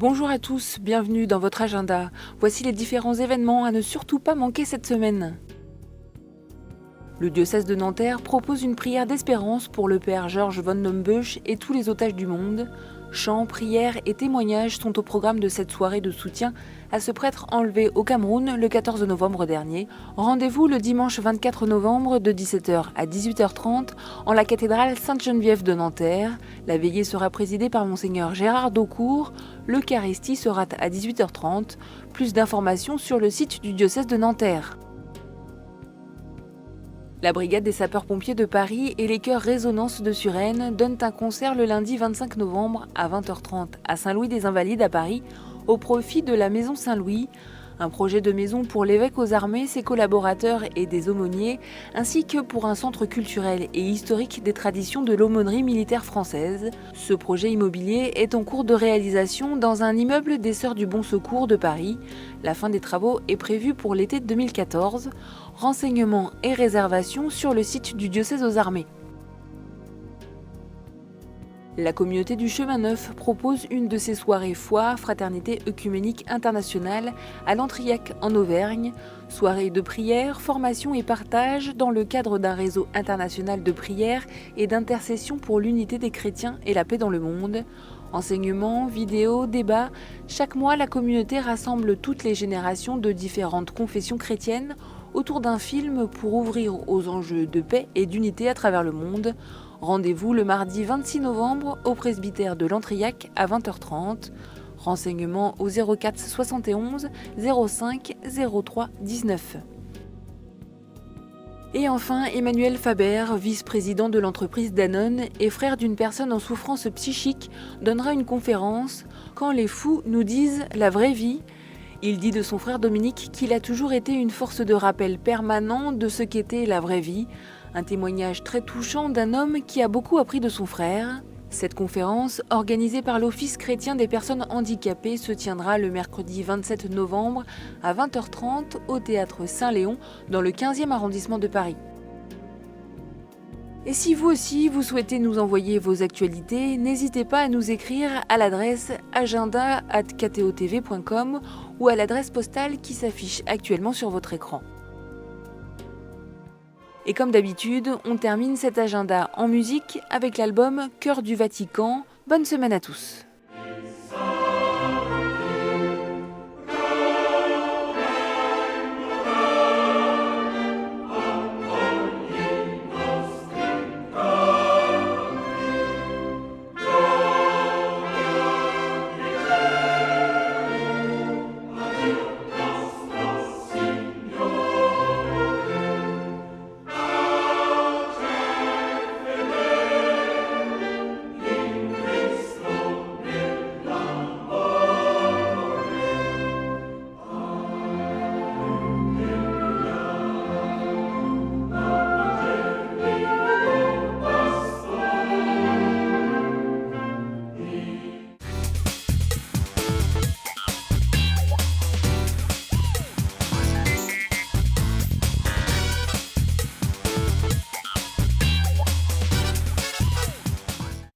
Bonjour à tous, bienvenue dans votre agenda. Voici les différents événements à ne surtout pas manquer cette semaine. Le diocèse de Nanterre propose une prière d'espérance pour le père Georges von Nombusch et tous les otages du monde. Chants, prières et témoignages sont au programme de cette soirée de soutien à ce prêtre enlevé au Cameroun le 14 novembre dernier. Rendez-vous le dimanche 24 novembre de 17h à 18h30 en la cathédrale Sainte-Geneviève de Nanterre. La veillée sera présidée par Monseigneur Gérard Daucourt. L'Eucharistie sera à 18h30. Plus d'informations sur le site du diocèse de Nanterre. La brigade des sapeurs-pompiers de Paris et les chœurs Résonance de Suresnes donnent un concert le lundi 25 novembre à 20h30 à Saint-Louis-des-Invalides à Paris au profit de la Maison Saint-Louis, un projet de maison pour l'évêque aux armées, ses collaborateurs et des aumôniers, ainsi que pour un centre culturel et historique des traditions de l'aumônerie militaire française. Ce projet immobilier est en cours de réalisation dans un immeuble des Sœurs du Bon Secours de Paris. La fin des travaux est prévue pour l'été 2014. Renseignements et réservations sur le site du diocèse aux armées. La communauté du Chemin Neuf propose une de ses soirées foi, fraternité œcuménique internationale à l'Entriac en Auvergne. Soirée de prière, formation et partage dans le cadre d'un réseau international de prière et d'intercession pour l'unité des chrétiens et la paix dans le monde. Enseignements, vidéos, débats. Chaque mois, la communauté rassemble toutes les générations de différentes confessions chrétiennes autour d'un film pour ouvrir aux enjeux de paix et d'unité à travers le monde. Rendez-vous le mardi 26 novembre au presbytère de l'Entriac à 20h30. Renseignements au 04 71 05 03 19. Et enfin, Emmanuel Faber, vice-président de l'entreprise Danone et frère d'une personne en souffrance psychique, donnera une conférence « Quand les fous nous disent la vraie vie ». Il dit de son frère Dominique qu'il a toujours été une force de rappel permanent de ce qu'était la vraie vie, un témoignage très touchant d'un homme qui a beaucoup appris de son frère. Cette conférence, organisée par l'Office chrétien des personnes handicapées, se tiendra le mercredi 27 novembre à 20h30 au Théâtre Saint-Léon dans le 15e arrondissement de Paris. Et si vous aussi, vous souhaitez nous envoyer vos actualités, n'hésitez pas à nous écrire à l'adresse agenda@ktotv.com ou à l'adresse postale qui s'affiche actuellement sur votre écran. Et comme d'habitude, on termine cet agenda en musique avec l'album Chœur du Vatican. Bonne semaine à tous.